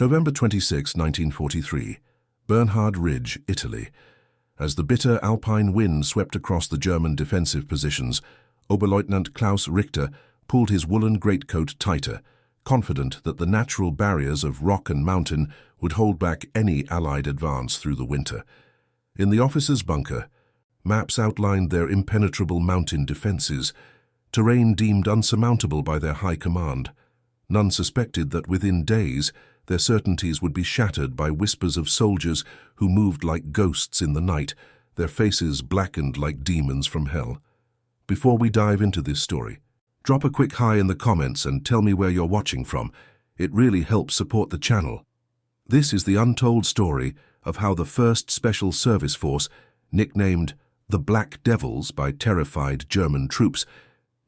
November 26, 1943, Bernhard Ridge, Italy. As the bitter alpine wind swept across the German defensive positions, Oberleutnant Klaus Richter pulled his woolen greatcoat tighter, confident that the natural barriers of rock and mountain would hold back any Allied advance through the winter. In the officers' bunker, maps outlined their impenetrable mountain defenses, terrain deemed unsurmountable by their high command. None suspected that within days their certainties would be shattered by whispers of soldiers who moved like ghosts in the night, their faces blackened like demons from hell. Before we dive into this story, drop a quick hi in the comments and tell me where you're watching from. It really helps support the channel. This is the untold story of how the 1st Special Service Force, nicknamed the Black Devils by terrified German troops,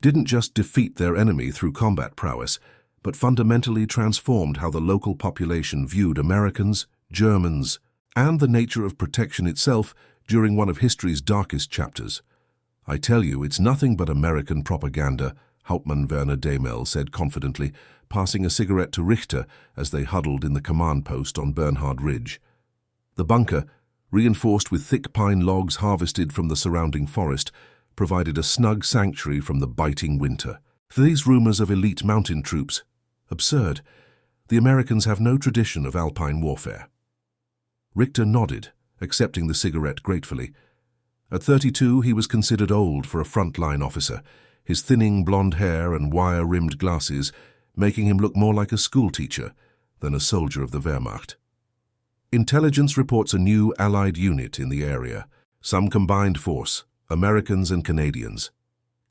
didn't just defeat their enemy through combat prowess, but fundamentally transformed how the local population viewed Americans, Germans, and the nature of protection itself during one of history's darkest chapters. I tell you, it's nothing but American propaganda, Hauptmann Werner Demel said confidently, passing a cigarette to Richter as they huddled in the command post on Bernhard Ridge. The bunker, reinforced with thick pine logs harvested from the surrounding forest, provided a snug sanctuary from the biting winter. For these rumors of elite mountain troops, absurd. The Americans have no tradition of alpine warfare. Richter nodded, accepting the cigarette gratefully. At 32, he was considered old for a frontline officer, his thinning blonde hair and wire-rimmed glasses making him look more like a schoolteacher than a soldier of the Wehrmacht. Intelligence reports a new Allied unit in the area, some combined force, Americans and Canadians.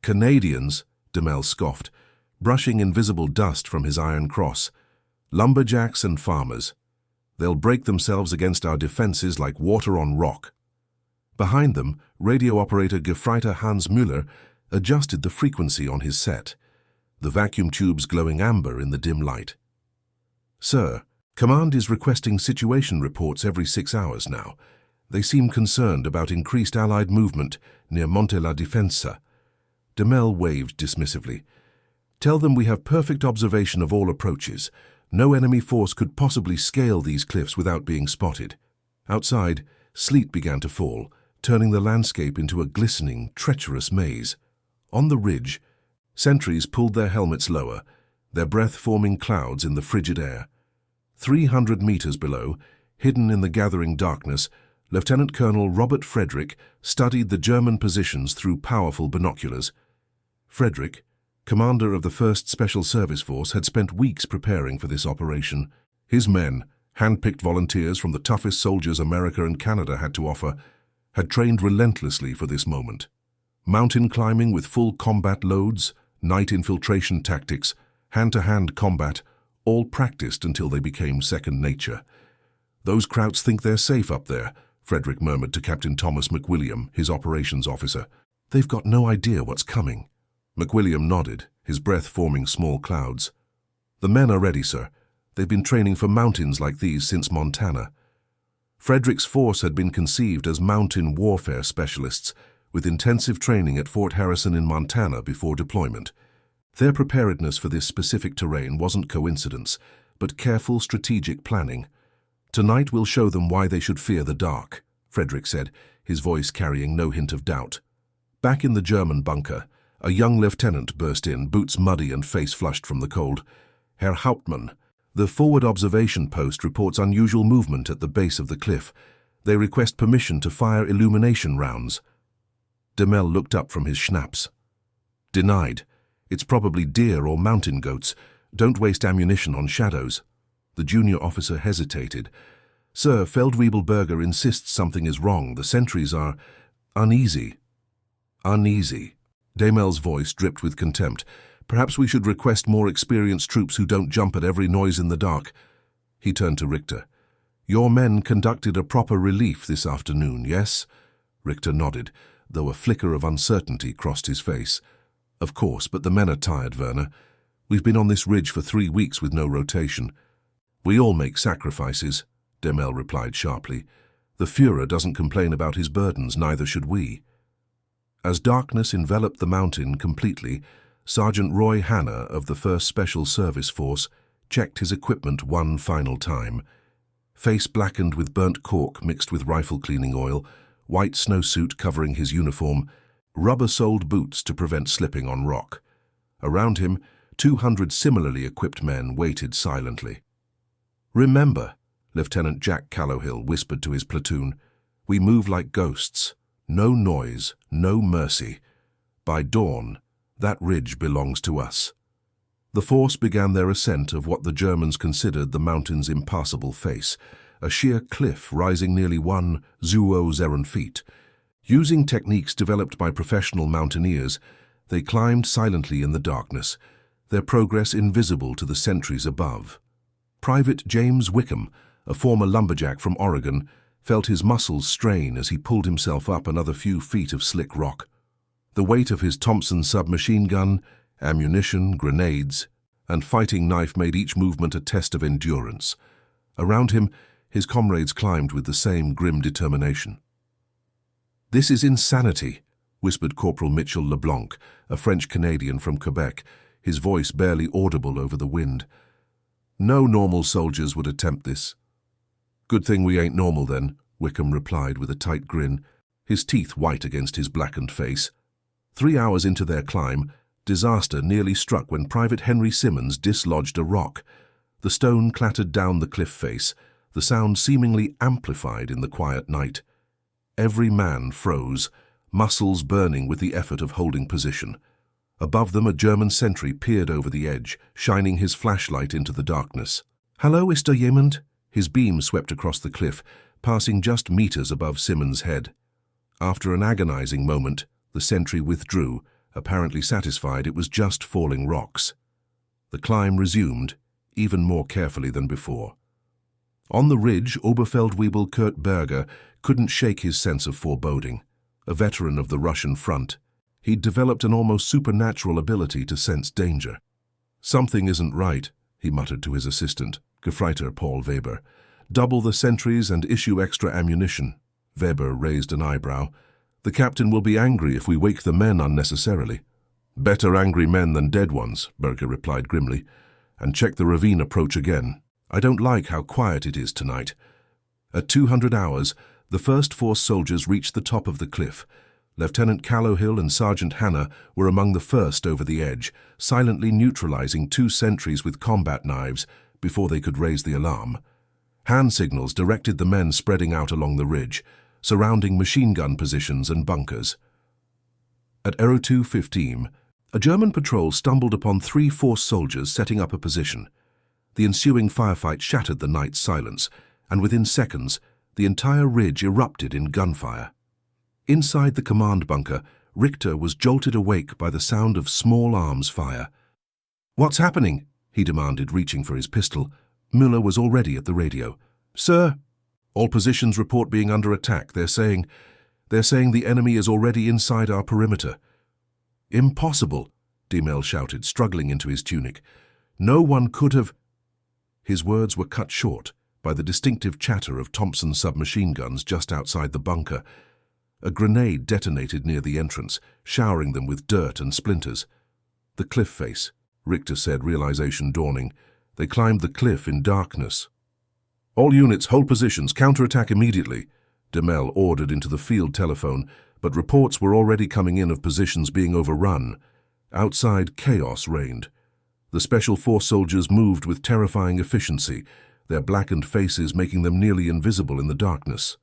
Canadians, Demel scoffed, brushing invisible dust from his iron cross. Lumberjacks and farmers. They'll break themselves against our defenses like water on rock. Behind them, radio operator Gefreiter Hans Müller adjusted the frequency on his set, the vacuum tubes glowing amber in the dim light. Sir, Command is requesting situation reports every 6 hours now. They seem concerned about increased Allied movement near Monte la Difensa. Demel waved dismissively. Tell them we have perfect observation of all approaches. No enemy force could possibly scale these cliffs without being spotted. Outside, sleet began to fall, turning the landscape into a glistening, treacherous maze. On the ridge, sentries pulled their helmets lower, their breath forming clouds in the frigid air. 300 meters below, hidden in the gathering darkness, Lieutenant Colonel Robert Frederick studied the German positions through powerful binoculars. Frederick, commander of the 1st Special Service Force, had spent weeks preparing for this operation. His men, hand-picked volunteers from the toughest soldiers America and Canada had to offer, had trained relentlessly for this moment. Mountain climbing with full combat loads, night infiltration tactics, hand-to-hand combat, all practiced until they became second nature. Those Krauts think they're safe up there, Frederick murmured to Captain Thomas McWilliam, his operations officer. They've got no idea what's coming. McWilliam nodded, his breath forming small clouds. The men are ready, sir. They've been training for mountains like these since Montana. Frederick's force had been conceived as mountain warfare specialists, with intensive training at Fort Harrison in Montana before deployment. Their preparedness for this specific terrain wasn't coincidence, but careful strategic planning. Tonight we'll show them why they should fear the dark, Frederick said, his voice carrying no hint of doubt. Back in the German bunker, a young lieutenant burst in, boots muddy and face flushed from the cold. Herr Hauptmann, the forward observation post reports unusual movement at the base of the cliff. They request permission to fire illumination rounds. Demel looked up from his schnapps. Denied. It's probably deer or mountain goats. Don't waste ammunition on shadows. The junior officer hesitated. Sir, Feldwebelberger insists something is wrong. The sentries are uneasy. Uneasy. Demel's voice dripped with contempt. Perhaps we should request more experienced troops who don't jump at every noise in the dark. He turned to Richter. Your men conducted a proper relief this afternoon, yes? Richter nodded, though a flicker of uncertainty crossed his face. Of course, but the men are tired, Werner. We've been on this ridge for 3 weeks with no rotation. We all make sacrifices, Demel replied sharply. The Führer doesn't complain about his burdens, neither should we. As darkness enveloped the mountain completely, Sergeant Roy Hanna of the 1st Special Service Force checked his equipment one final time. Face blackened with burnt cork mixed with rifle cleaning oil, white snowsuit covering his uniform, rubber-soled boots to prevent slipping on rock. Around him, 200 similarly equipped men waited silently. "Remember," Lieutenant Jack Callowhill whispered to his platoon, "we move like ghosts. No noise, no mercy. By dawn, that ridge belongs to us." The force began their ascent of what the Germans considered the mountain's impassable face, a sheer cliff rising nearly 1,000 feet. Using techniques developed by professional mountaineers, they climbed silently in the darkness, their progress invisible to the sentries above. Private James Wickham, a former lumberjack from Oregon, felt his muscles strain as he pulled himself up another few feet of slick rock. The weight of his Thompson submachine gun, ammunition, grenades, and fighting knife made each movement a test of endurance. Around him, his comrades climbed with the same grim determination. "This is insanity," whispered Corporal Mitchell LeBlanc, a French-Canadian from Quebec, his voice barely audible over the wind. "No normal soldiers would attempt this." "Good thing we ain't normal then," Wickham replied with a tight grin, his teeth white against his blackened face. 3 hours into their climb, disaster nearly struck when Private Henry Simmons dislodged a rock. The stone clattered down the cliff face, the sound seemingly amplified in the quiet night. Every man froze, muscles burning with the effort of holding position. Above them, a German sentry peered over the edge, shining his flashlight into the darkness. "Hello, Mr. Yemond." His beam swept across the cliff, passing just meters above Simmons' head. After an agonizing moment, the sentry withdrew, apparently satisfied it was just falling rocks. The climb resumed, even more carefully than before. On the ridge, Oberfeldwebel Kurt Berger couldn't shake his sense of foreboding. A veteran of the Russian front, he'd developed an almost supernatural ability to sense danger. "Something isn't right," he muttered to his assistant, Gefreiter Paul Weber. "Double the sentries and issue extra ammunition." Weber raised an eyebrow. "The captain will be angry if we wake the men unnecessarily." "Better angry men than dead ones," Berger replied grimly. "And check the ravine approach again. I don't like how quiet it is tonight." At 200 hours, the first force soldiers reached the top of the cliff. Lieutenant Callowhill and Sergeant Hanna were among the first over the edge, silently neutralizing 2 sentries with combat knives before they could raise the alarm. Hand signals directed the men spreading out along the ridge, surrounding machine gun positions and bunkers. At 02:15, a German patrol stumbled upon 3 force soldiers setting up a position. The ensuing firefight shattered the night's silence, and within seconds, the entire ridge erupted in gunfire. Inside the command bunker, Richter was jolted awake by the sound of small arms fire. "What's happening?" he demanded, reaching for his pistol. Müller was already at the radio. "Sir, all positions report being under attack. They're saying the enemy is already inside our perimeter." "Impossible," Demel shouted, struggling into his tunic. "No one could have—" His words were cut short by the distinctive chatter of Thompson submachine guns just outside the bunker. A grenade detonated near the entrance, showering them with dirt and splinters. "The cliff face," Richter said, realization dawning. They climbed the cliff in darkness. "All units, hold positions, counterattack immediately," Demel ordered into the field telephone, but reports were already coming in of positions being overrun. Outside, chaos reigned. The Special Force soldiers moved with terrifying efficiency, their blackened faces making them nearly invisible in the darkness.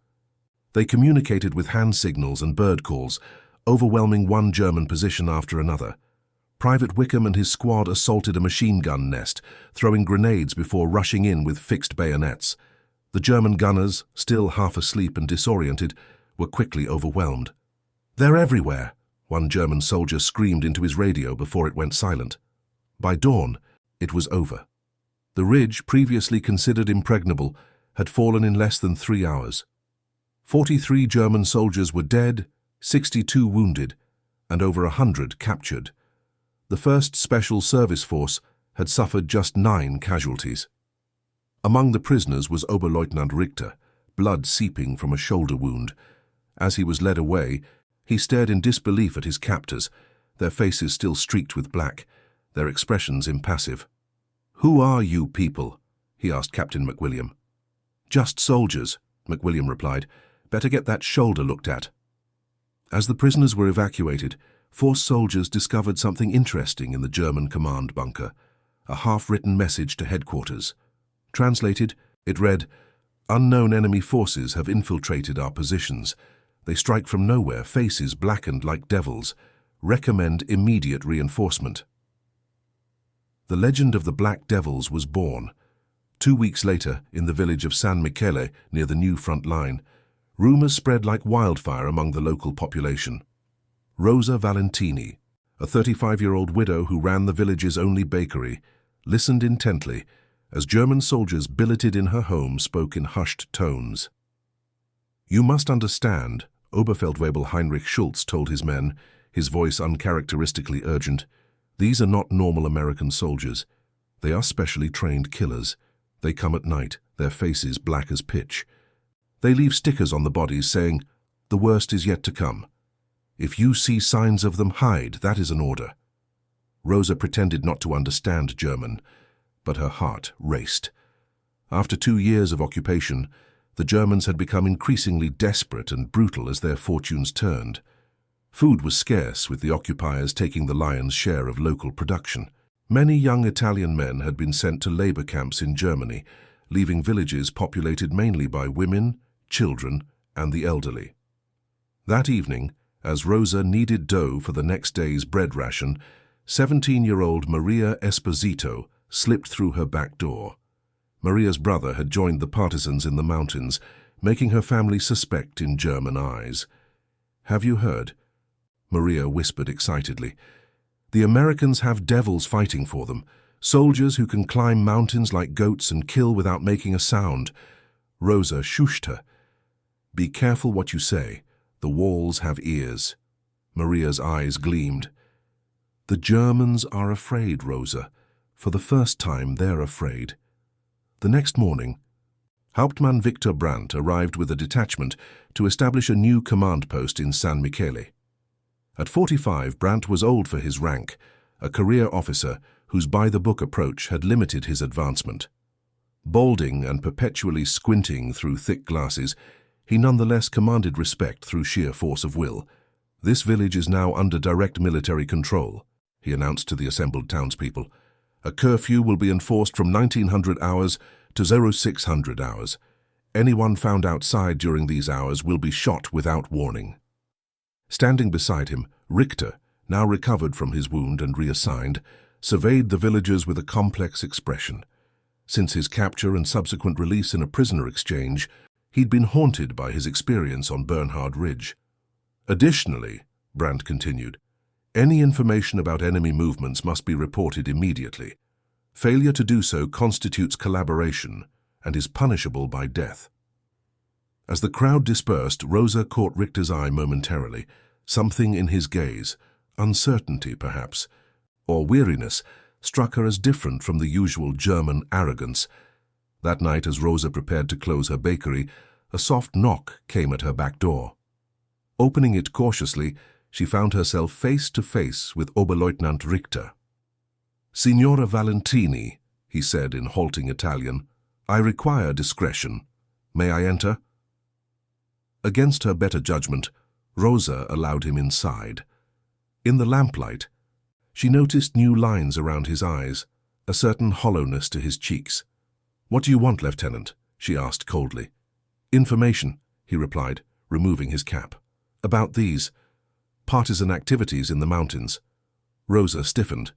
They communicated with hand signals and bird calls, overwhelming one German position after another. Private Wickham and his squad assaulted a machine gun nest, throwing grenades before rushing in with fixed bayonets. The German gunners, still half asleep and disoriented, were quickly overwhelmed. "They're everywhere," one German soldier screamed into his radio before it went silent. By dawn, it was over. The ridge, previously considered impregnable, had fallen in less than 3 hours. 43 German soldiers were dead, 62 wounded, and over 100 captured. The 1st Special Service Force had suffered just 9 casualties. Among the prisoners was Oberleutnant Richter, blood seeping from a shoulder wound. As he was led away, he stared in disbelief at his captors, their faces still streaked with black, their expressions impassive. "Who are you people?" he asked Captain McWilliam. "Just soldiers," McWilliam replied. "Better get that shoulder looked at." As the prisoners were evacuated, force soldiers discovered something interesting in the German command bunker, a half-written message to headquarters. Translated, it read, "Unknown enemy forces have infiltrated our positions. They strike from nowhere, faces blackened like devils. Recommend immediate reinforcement." The legend of the Black Devils was born. 2 weeks later, in the village of San Michele, near the new front line, rumors spread like wildfire among the local population. Rosa Valentini, a 35-year-old widow who ran the village's only bakery, listened intently as German soldiers billeted in her home spoke in hushed tones. "You must understand," Oberfeldwebel Heinrich Schultz told his men, his voice uncharacteristically urgent, "these are not normal American soldiers. They are specially trained killers. They come at night, their faces black as pitch. They leave stickers on the bodies saying, 'The worst is yet to come. If you see signs of them, hide. That is an order.'" Rosa pretended not to understand German, but her heart raced. After 2 years of occupation, the Germans had become increasingly desperate and brutal as their fortunes turned. Food was scarce, with the occupiers taking the lion's share of local production. Many young Italian men had been sent to labor camps in Germany, leaving villages populated mainly by women, children, and the elderly. That evening, as Rosa kneaded dough for the next day's bread ration, 17-year-old Maria Esposito slipped through her back door. Maria's brother had joined the partisans in the mountains, making her family suspect in German eyes. "Have you heard?" Maria whispered excitedly. "The Americans have devils fighting for them, soldiers who can climb mountains like goats and kill without making a sound." Rosa shushed her. "Be careful what you say. The walls have ears." Maria's eyes gleamed. "The Germans are afraid, Rosa. For the first time, they're afraid." The next morning, Hauptmann Victor Brandt arrived with a detachment to establish a new command post in San Michele. At 45, Brandt was old for his rank, a career officer whose by-the-book approach had limited his advancement. Balding and perpetually squinting through thick glasses, he nonetheless commanded respect through sheer force of will. "This village is now under direct military control," he announced to the assembled townspeople. "A curfew will be enforced from 1900 hours to 0600 hours. Anyone found outside during these hours will be shot without warning." Standing beside him, Richter, now recovered from his wound and reassigned, surveyed the villagers with a complex expression. Since his capture and subsequent release in a prisoner exchange, he'd been haunted by his experience on Bernhard Ridge. "Additionally," Brandt continued, "any information about enemy movements must be reported immediately. Failure to do so constitutes collaboration and is punishable by death." As the crowd dispersed, Rosa caught Richter's eye momentarily, something in his gaze, uncertainty perhaps, or weariness, struck her as different from the usual German arrogance. That night, as Rosa prepared to close her bakery, a soft knock came at her back door. Opening it cautiously, she found herself face to face with Oberleutnant Richter. "Signora Valentini," he said in halting Italian, "I require discretion. May I enter?" Against her better judgment, Rosa allowed him inside. In the lamplight, she noticed new lines around his eyes, a certain hollowness to his cheeks. "What do you want, Lieutenant?" she asked coldly. "Information," he replied, removing his cap. "About these partisan activities in the mountains." Rosa stiffened.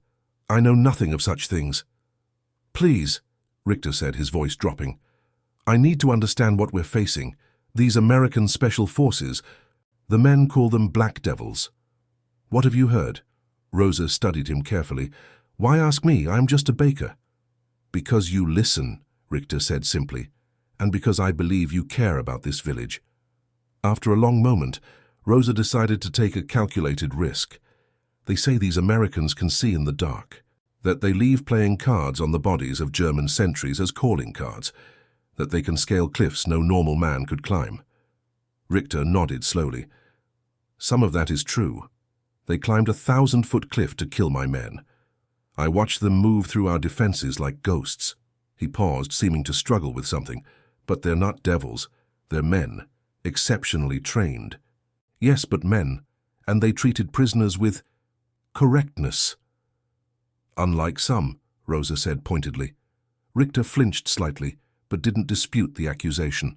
"I know nothing of such things." "Please," Richter said, his voice dropping. "I need to understand what we're facing. These American special forces, the men call them Black Devils. What have you heard?" Rosa studied him carefully. "Why ask me? I'm just a baker." "Because you listen," Richter said simply, "and because I believe you care about this village." After a long moment, Rosa decided to take a calculated risk. "They say these Americans can see in the dark, that they leave playing cards on the bodies of German sentries as calling cards, that they can scale cliffs no normal man could climb." Richter nodded slowly. "Some of that is true. They climbed a 1,000-foot cliff to kill my men. I watch them move through our defenses like ghosts." He paused, seeming to struggle with something. "But they're not devils. They're men, exceptionally trained." "Yes, but men. And they treated prisoners with correctness." "Unlike some," Rosa said pointedly. Richter flinched slightly, but didn't dispute the accusation.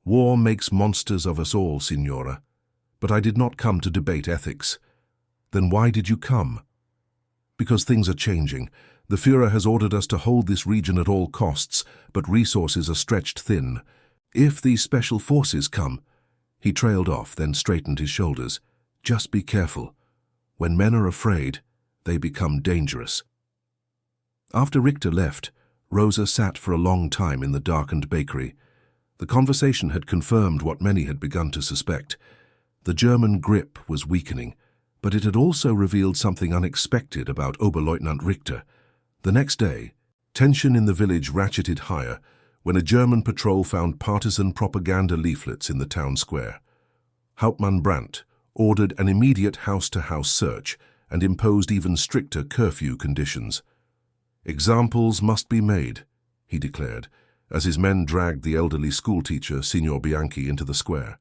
"War makes monsters of us all, Signora. But I did not come to debate ethics." "Then why did you come?" "Because things are changing. The Führer has ordered us to hold this region at all costs, but resources are stretched thin. If these special forces come—" He trailed off, then straightened his shoulders. "Just be careful. When men are afraid, they become dangerous." After Richter left, Rosa sat for a long time in the darkened bakery. The conversation had confirmed what many had begun to suspect. The German grip was weakening, but it had also revealed something unexpected about Oberleutnant Richter. The next day, tension in the village ratcheted higher when a German patrol found partisan propaganda leaflets in the town square. Hauptmann Brandt ordered an immediate house-to-house search and imposed even stricter curfew conditions. "Examples must be made," he declared, as his men dragged the elderly schoolteacher, Signor Bianchi, into the square.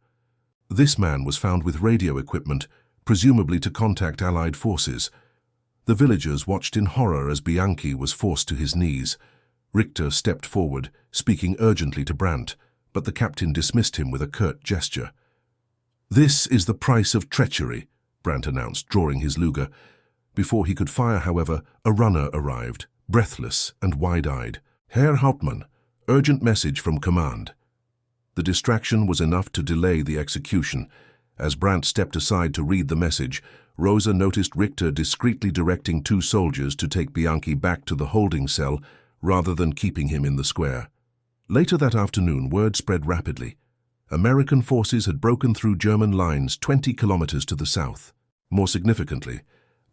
This man was found with radio equipment, presumably to contact Allied forces. The villagers watched in horror as Bianchi was forced to his knees. Richter stepped forward, speaking urgently to Brandt, but the captain dismissed him with a curt gesture. "This is the price of treachery," Brandt announced, drawing his Luger. Before he could fire, however, a runner arrived, breathless and wide-eyed. "Herr Hauptmann, urgent message from command." The distraction was enough to delay the execution. As Brandt stepped aside to read the message, Rosa noticed Richter discreetly directing 2 soldiers to take Bianchi back to the holding cell rather than keeping him in the square. Later that afternoon, word spread rapidly. American forces had broken through German lines 20 kilometers to the south. More significantly,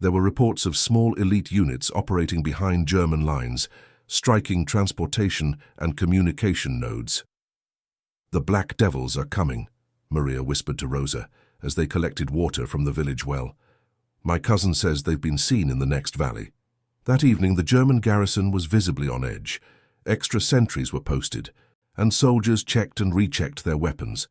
there were reports of small elite units operating behind German lines, striking transportation and communication nodes. "The Black Devils are coming," Maria whispered to Rosa as they collected water from the village well. "My cousin says they've been seen in the next valley." That evening, the German garrison was visibly on edge. Extra sentries were posted, and soldiers checked and rechecked their weapons.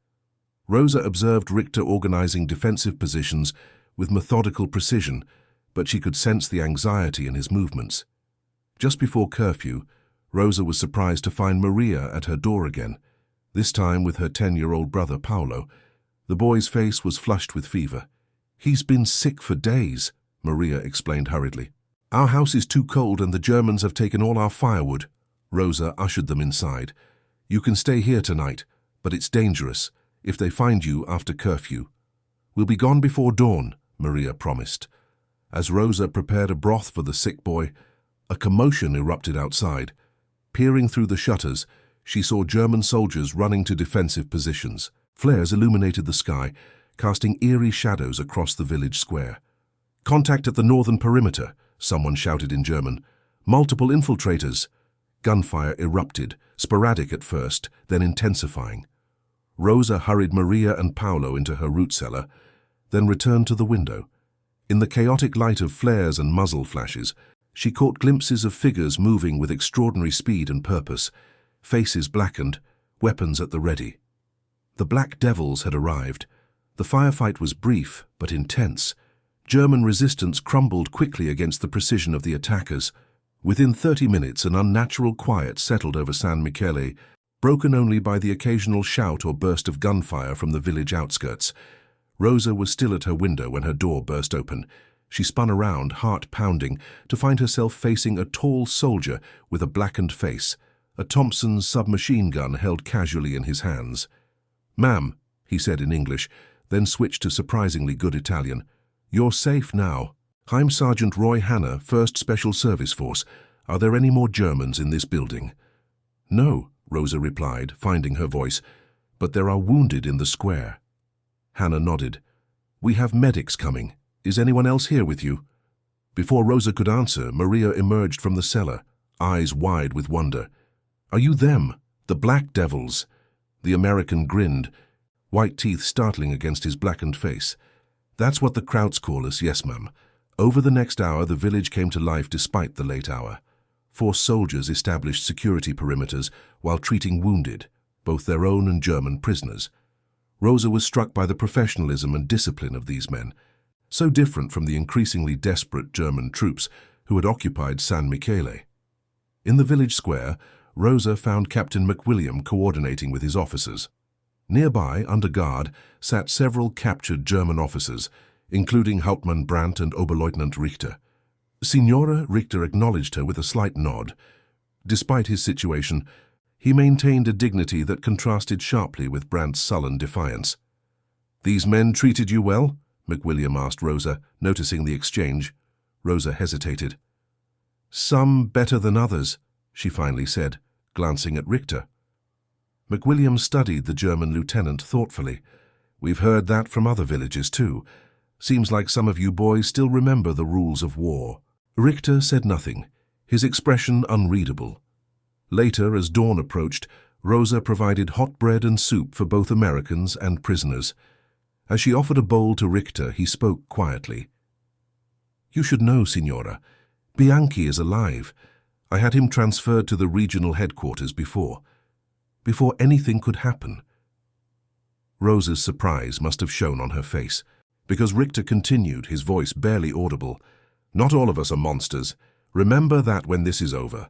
Rosa observed Richter organizing defensive positions with methodical precision, but she could sense the anxiety in his movements. Just before curfew, Rosa was surprised to find Maria at her door again, this time with her 10-year-old brother Paolo. The boy's face was flushed with fever. "He's been sick for days," Maria explained hurriedly. "Our house is too cold and the Germans have taken all our firewood." Rosa ushered them inside. "You can stay here tonight, but it's dangerous if they find you after curfew." "We'll be gone before dawn," Maria promised. As Rosa prepared a broth for the sick boy, a commotion erupted outside. Peering through the shutters, she saw German soldiers running to defensive positions. Flares illuminated the sky, casting eerie shadows across the village square. "Contact at the northern perimeter," someone shouted in German. "Multiple infiltrators." Gunfire erupted, sporadic at first, then intensifying. Rosa hurried Maria and Paolo into her root cellar, then returned to the window. In the chaotic light of flares and muzzle flashes, she caught glimpses of figures moving with extraordinary speed and purpose, faces blackened, weapons at the ready. The Black Devils had arrived. The firefight was brief but intense. German resistance crumbled quickly against the precision of the attackers. Within 30 minutes, an unnatural quiet settled over San Michele, broken only by the occasional shout or burst of gunfire from the village outskirts. Rosa was still at her window when her door burst open. She spun around, heart pounding, to find herself facing a tall soldier with a blackened face, a Thompson submachine gun held casually in his hands. "Ma'am," he said in English, then switched to surprisingly good Italian. "You're safe now. I'm Sergeant Roy Hanna, 1st Special Service Force. Are there any more Germans in this building?" "No," Rosa replied, finding her voice, "but there are wounded in the square." Hanna nodded. "We have medics coming. Is anyone else here with you?" Before Rosa could answer, Maria emerged from the cellar, eyes wide with wonder. "Are you them? The Black Devils?" The American grinned, white teeth startling against his blackened face. "That's what the Krauts call us, yes, ma'am. Over the next hour, the village came to life despite the late hour. 4 soldiers established security perimeters while treating wounded, both their own and German prisoners. Rosa was struck by the professionalism and discipline of these men, so different from the increasingly desperate German troops who had occupied San Michele. In the village square, Rosa found Captain McWilliam coordinating with his officers. Nearby, under guard, sat several captured German officers, including Hauptmann Brandt and Oberleutnant Richter. Signora Richter acknowledged her with a slight nod. Despite his situation, he maintained a dignity that contrasted sharply with Brandt's sullen defiance. "These men treated you well?" McWilliam asked Rosa, noticing the exchange. Rosa hesitated. "Some better than others," she finally said, glancing at Richter. McWilliam studied the German lieutenant thoughtfully. "We've heard that from other villages too. Seems like some of you boys still remember the rules of war." Richter said nothing, his expression unreadable. Later, as dawn approached, Rosa provided hot bread and soup for both Americans and prisoners. As she offered a bowl to Richter, he spoke quietly. "You should know, Signora. Bianchi is alive. I had him transferred to the regional headquarters before anything could happen." Rosa's surprise must have shown on her face, because Richter continued, his voice barely audible. "Not all of us are monsters. Remember that when this is over."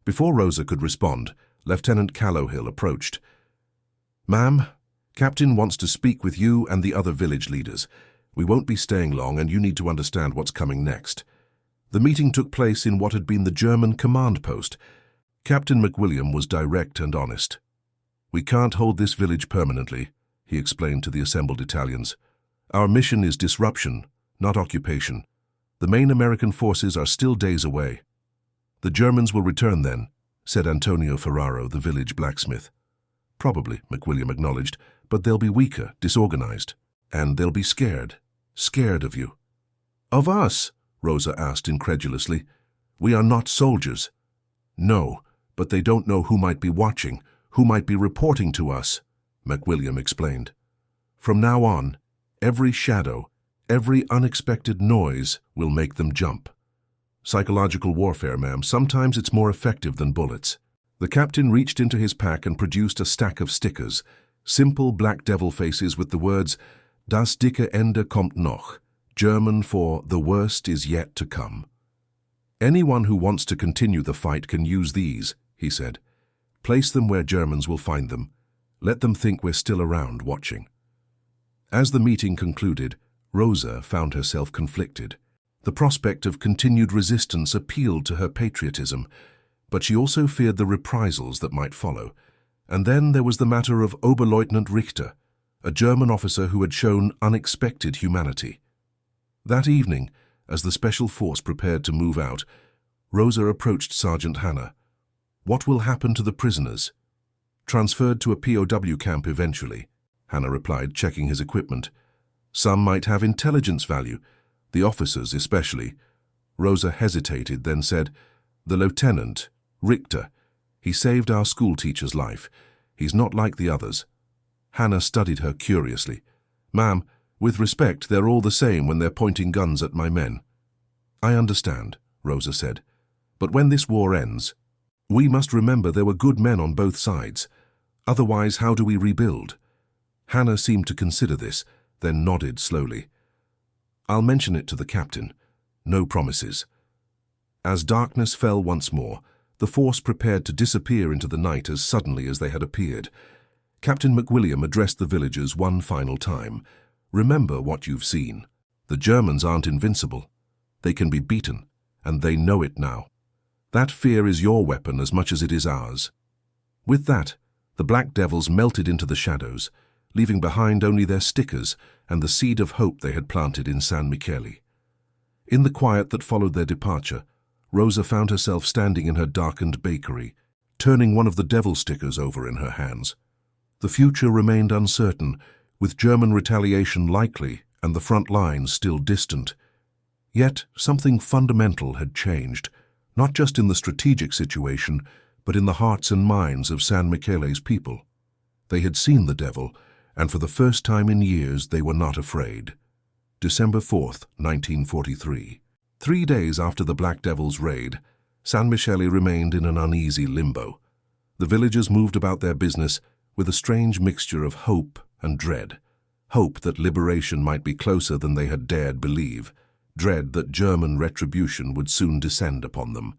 Before Rosa could respond, Lieutenant Callowhill approached. "Ma'am, Captain wants to speak with you and the other village leaders. We won't be staying long, and you need to understand what's coming next." The meeting took place in what had been the German command post. Captain McWilliam was direct and honest. "We can't hold this village permanently," he explained to the assembled Italians. "Our mission is disruption, not occupation. The main American forces are still days away." "The Germans will return then," said Antonio Ferraro, the village blacksmith. "Probably," McWilliam acknowledged, "but they'll be weaker, disorganized. And they'll be scared of you." "Of us?" Rosa asked incredulously. "We are not soldiers." "No, but they don't know who might be watching, who might be reporting to us," McWilliam explained. "From now on, every shadow, every unexpected noise will make them jump. Psychological warfare, ma'am. Sometimes it's more effective than bullets." The captain reached into his pack and produced a stack of stickers, simple black devil faces with the words, "Das dicke Ende kommt noch," German for "the worst is yet to come." "Anyone who wants to continue the fight can use these," he said. "Place them where Germans will find them. Let them think we're still around, watching." As the meeting concluded, Rosa found herself conflicted. The prospect of continued resistance appealed to her patriotism, but she also feared the reprisals that might follow. And then there was the matter of Oberleutnant Richter, a German officer who had shown unexpected humanity. That evening, as the special force prepared to move out, Rosa approached Sergeant Hannah. "What will happen to the prisoners?" "Transferred to a POW camp eventually," Hannah replied, checking his equipment. "Some might have intelligence value, the officers especially." Rosa hesitated, then said, "The lieutenant, Richter, he saved our school teacher's life. He's not like the others." Hannah studied her curiously. "Ma'am, with respect, they're all the same when they're pointing guns at my men." "I understand," Rosa said. "But when this war ends, we must remember there were good men on both sides. Otherwise, how do we rebuild?" Hannah seemed to consider this, then nodded slowly. "I'll mention it to the captain. No promises." As darkness fell once more, the force prepared to disappear into the night as suddenly as they had appeared. Captain McWilliam addressed the villagers one final time. "Remember what you've seen. The Germans aren't invincible. They can be beaten, and they know it now. That fear is your weapon as much as it is ours." With that, the Black Devils melted into the shadows, leaving behind only their stickers and the seed of hope they had planted in San Michele. In the quiet that followed their departure, Rosa found herself standing in her darkened bakery, turning one of the devil stickers over in her hands. The future remained uncertain, with German retaliation likely and the front lines still distant. Yet something fundamental had changed, not just in the strategic situation, but in the hearts and minds of San Michele's people. They had seen the devil, and for the first time in years they were not afraid. December 4th, 1943. 3 days after the Black Devils' raid, San Michele remained in an uneasy limbo. The villagers moved about their business with a strange mixture of hope and dread. Hope that liberation might be closer than they had dared believe. Dread that German retribution would soon descend upon them.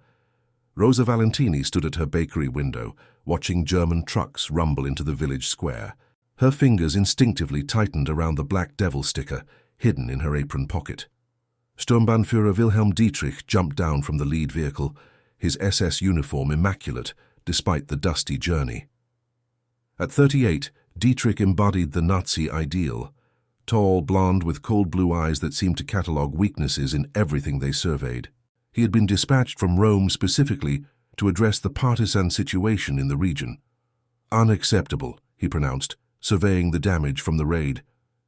Rosa Valentini stood at her bakery window, watching German trucks rumble into the village square. Her fingers instinctively tightened around the Black Devil sticker, hidden in her apron pocket. Sturmbannführer Wilhelm Dietrich jumped down from the lead vehicle, his SS uniform immaculate, despite the dusty journey. At 38, Dietrich embodied the Nazi ideal. Tall, blonde, with cold blue eyes that seemed to catalogue weaknesses in everything they surveyed. He had been dispatched from Rome specifically to address the partisan situation in the region. Unacceptable, he pronounced, surveying the damage from the raid.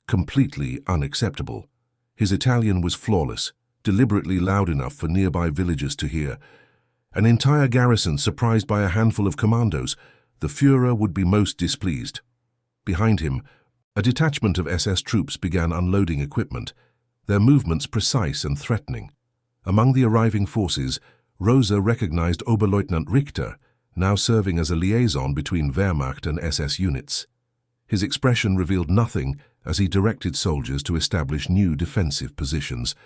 Completely unacceptable. His Italian was flawless, deliberately loud enough for nearby villagers to hear. An entire garrison surprised by a handful of commandos. The Führer would be most displeased. Behind him, a detachment of SS troops began unloading equipment, their movements precise and threatening. Among the arriving forces, Rosa recognized Oberleutnant Richter, now serving as a liaison between Wehrmacht and SS units. His expression revealed nothing as he directed soldiers to establish new defensive positions.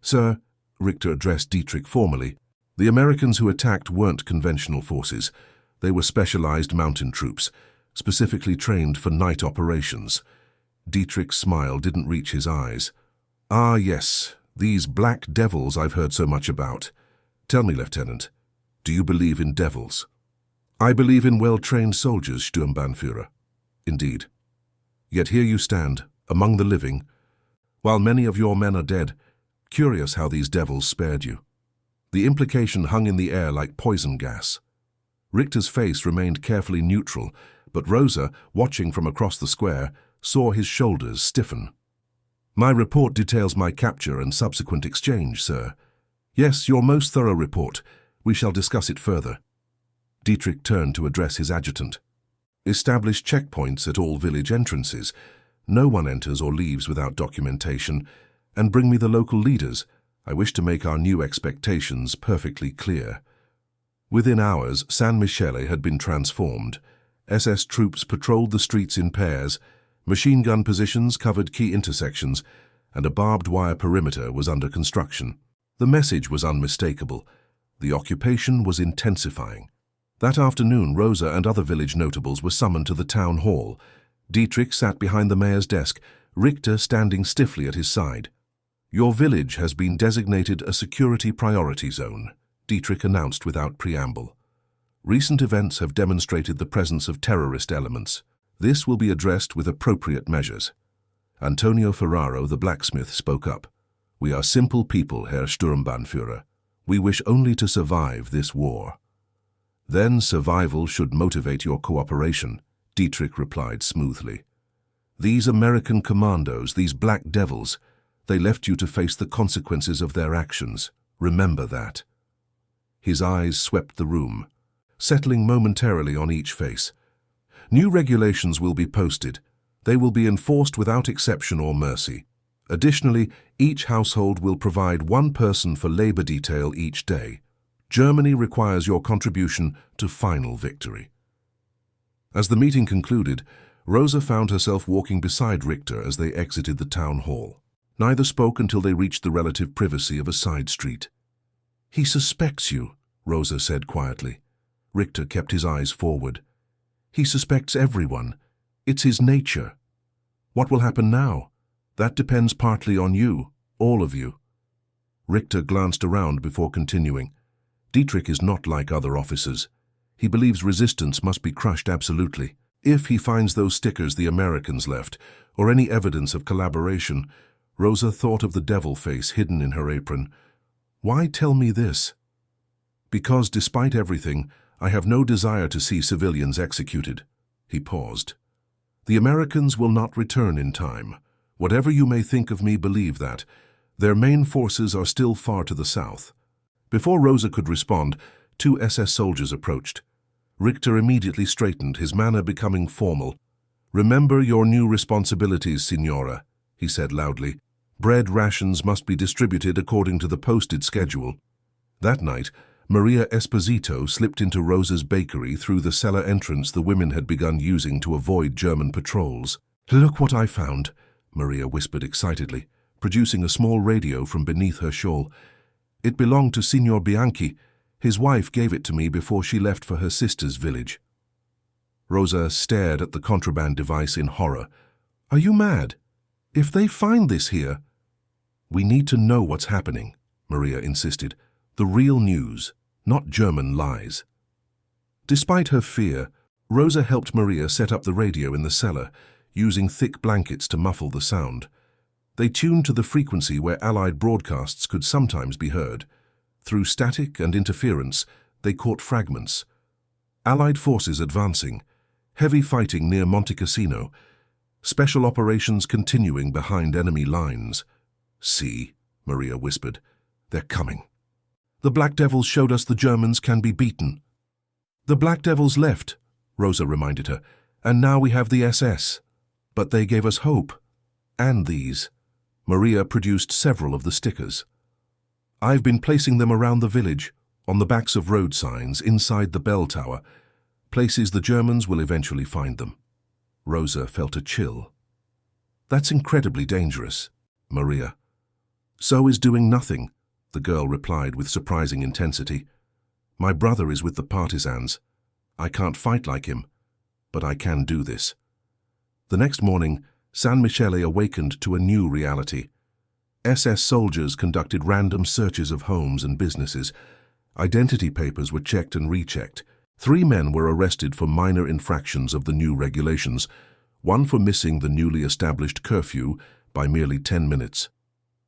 "Sir," Richter addressed Dietrich formally, "the Americans who attacked weren't conventional forces. They were specialized mountain troops, specifically trained for night operations." Dietrich's smile didn't reach his eyes. "Ah, yes, these Black Devils I've heard so much about. Tell me, Lieutenant, do you believe in devils?" "I believe in well-trained soldiers, Sturmbannführer." "Indeed. Yet here you stand, among the living, while many of your men are dead. Curious how these devils spared you." The implication hung in the air like poison gas. Richter's face remained carefully neutral, but Rosa, watching from across the square, saw his shoulders stiffen. "My report details my capture and subsequent exchange, sir." "Yes, your most thorough report. We shall discuss it further." Dietrich turned to address his adjutant. "Establish checkpoints at all village entrances. No one enters or leaves without documentation. And bring me the local leaders. I wish to make our new expectations perfectly clear." Within hours, San Michele had been transformed. SS troops patrolled the streets in pairs, machine gun positions covered key intersections, and a barbed wire perimeter was under construction. The message was unmistakable. The occupation was intensifying. That afternoon, Rosa and other village notables were summoned to the town hall. Dietrich sat behind the mayor's desk, Richter standing stiffly at his side. "Your village has been designated a security priority zone," Dietrich announced without preamble. "Recent events have demonstrated the presence of terrorist elements. This will be addressed with appropriate measures." Antonio Ferraro, the blacksmith, spoke up. "We are simple people, Herr Sturmbannführer. We wish only to survive this war." "Then survival should motivate your cooperation," Dietrich replied smoothly. "These American commandos, these Black Devils, they left you to face the consequences of their actions. Remember that." His eyes swept the room, settling momentarily on each face. "New regulations will be posted. They will be enforced without exception or mercy. Additionally, each household will provide one person for labor detail each day. Germany requires your contribution to final victory." As the meeting concluded, Rosa found herself walking beside Richter as they exited the town hall. Neither spoke until they reached the relative privacy of a side street. "He suspects you," Rosa said quietly. Richter kept his eyes forward. "He suspects everyone. It's his nature. What will happen now? That depends partly on you, all of you." Richter glanced around before continuing. "Dietrich is not like other officers. He believes resistance must be crushed absolutely. If he finds those stickers the Americans left, or any evidence of collaboration—" Rosa thought of the devil face hidden in her apron. "Why tell me this?" "Because despite everything, I have no desire to see civilians executed." He paused. "The Americans will not return in time. Whatever you may think of me, believe that. Their main forces are still far to the south." Before Rosa could respond, 2 SS soldiers approached. Richter immediately straightened, his manner becoming formal. "Remember your new responsibilities, Signora," he said loudly. Bread rations must be distributed according to the posted schedule. That night, Maria Esposito slipped into Rosa's bakery through the cellar entrance the women had begun using to avoid German patrols. "Look what I found," Maria whispered excitedly, producing a small radio from beneath her shawl. "It belonged to Signor Bianchi. His wife gave it to me before she left for her sister's village." Rosa stared at the contraband device in horror. "Are you mad? If they find this here—" "We need to know what's happening," Maria insisted. "The real news, not German lies." Despite her fear, Rosa helped Maria set up the radio in the cellar, using thick blankets to muffle the sound. They tuned to the frequency where Allied broadcasts could sometimes be heard. Through static and interference, they caught fragments. Allied forces advancing, heavy fighting near Monte Cassino, special operations continuing behind enemy lines. "See," Maria whispered, "they're coming." "The Black Devils showed us the Germans can be beaten." "The Black Devils left," Rosa reminded her, "and now we have the SS. But they gave us hope. And these." Maria produced several of the stickers. "I've been placing them around the village, on the backs of road signs, inside the bell tower, places the Germans will eventually find them." Rosa felt a chill. "That's incredibly dangerous, Maria." "So is doing nothing," the girl replied with surprising intensity. "My brother is with the partisans. I can't fight like him, but I can do this." The next morning, San Michele awakened to a new reality. SS soldiers conducted random searches of homes and businesses. Identity papers were checked and rechecked. 3 men were arrested for minor infractions of the new regulations, one for missing the newly established curfew by merely 10 minutes.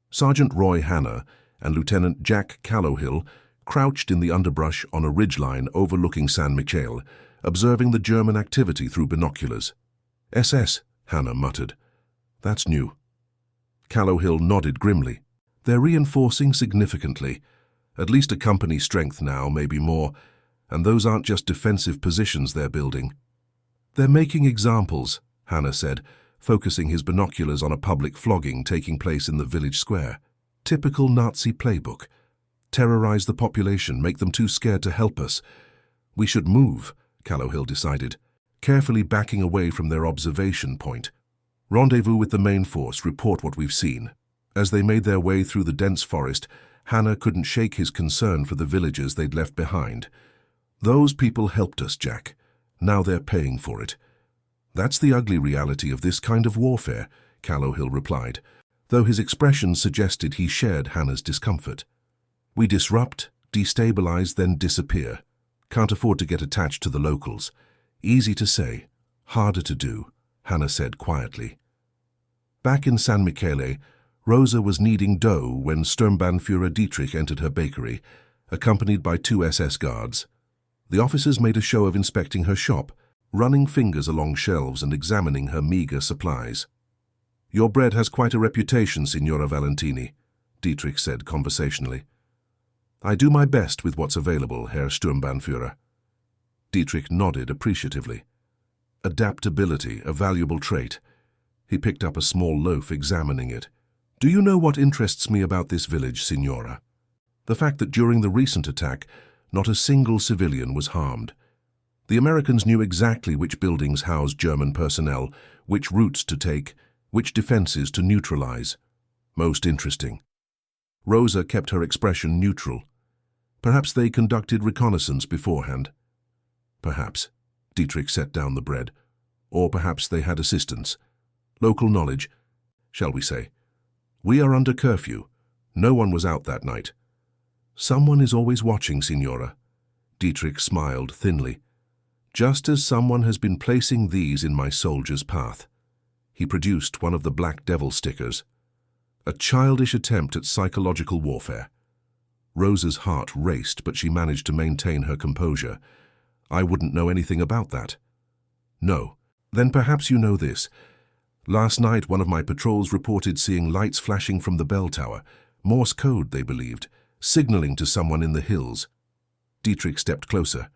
Sergeant Roy Hanna and Lieutenant Jack Callowhill crouched in the underbrush on a ridgeline overlooking San Michele, observing the German activity through binoculars. "SS," Hanna muttered. "That's new." Callowhill nodded grimly. "They're reinforcing significantly. At least a company strength now, maybe more. And those aren't just defensive positions they're building." "They're making examples," Hanna said, focusing his binoculars on a public flogging taking place in the village square. "Typical Nazi playbook. Terrorize the population, make them too scared to help us." "We should move," Callowhill decided, carefully backing away from their observation point. "Rendezvous with the main force, report what we've seen." As they made their way through the dense forest, Hanna couldn't shake his concern for the villagers they'd left behind. "Those people helped us, Jack. Now they're paying for it." "That's the ugly reality of this kind of warfare," Callowhill replied, though his expression suggested he shared Hanna's discomfort. "We disrupt, destabilize, then disappear. Can't afford to get attached to the locals. Easy to say, harder to do," Hanna said quietly. Back in San Michele, Rosa was kneading dough when Sturmbannführer Dietrich entered her bakery, accompanied by 2 SS guards. The officers made a show of inspecting her shop, running fingers along shelves and examining her meager supplies. "Your bread has quite a reputation, Signora Valentini," Dietrich said conversationally. "I do my best with what's available, Herr Sturmbannführer." Dietrich nodded appreciatively. Adaptability, a valuable trait. He picked up a small loaf, examining it. "Do you know what interests me about this village, Signora? The fact that during the recent attack, not a single civilian was harmed. The Americans knew exactly which buildings housed German personnel, which routes to take, which defenses to neutralize. Most interesting." Rosa kept her expression neutral. "Perhaps they conducted reconnaissance beforehand." "Perhaps." Dietrich set down the bread. "Or perhaps they had assistance. Local knowledge, shall we say. We are under curfew. No one was out that night." "Someone is always watching, Signora." Dietrich smiled thinly. "Just as someone has been placing these in my soldier's path." He produced one of the Black Devil stickers. A childish attempt at psychological warfare. Rosa's heart raced, but she managed to maintain her composure. "I wouldn't know anything about that." "No. Then perhaps you know this. Last night one of my patrols reported seeing lights flashing from the bell tower, Morse code, they believed, signaling to someone in the hills." Dietrich stepped closer.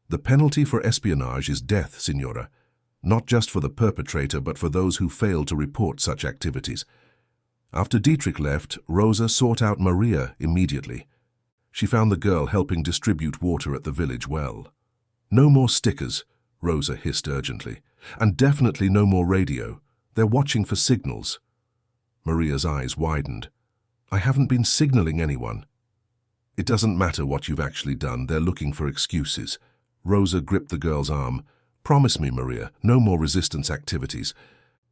"The penalty for espionage is death, Signora, not just for the perpetrator but for those who fail to report such activities." After Dietrich left, Rosa sought out Maria immediately. She found the girl helping distribute water at the village well. "No more stickers," Rosa hissed urgently. "And definitely no more radio. They're watching for signals." Maria's eyes widened. "I haven't been signaling anyone." "It doesn't matter what you've actually done. They're looking for excuses." Rosa gripped the girl's arm. "Promise me, Maria, no more resistance activities."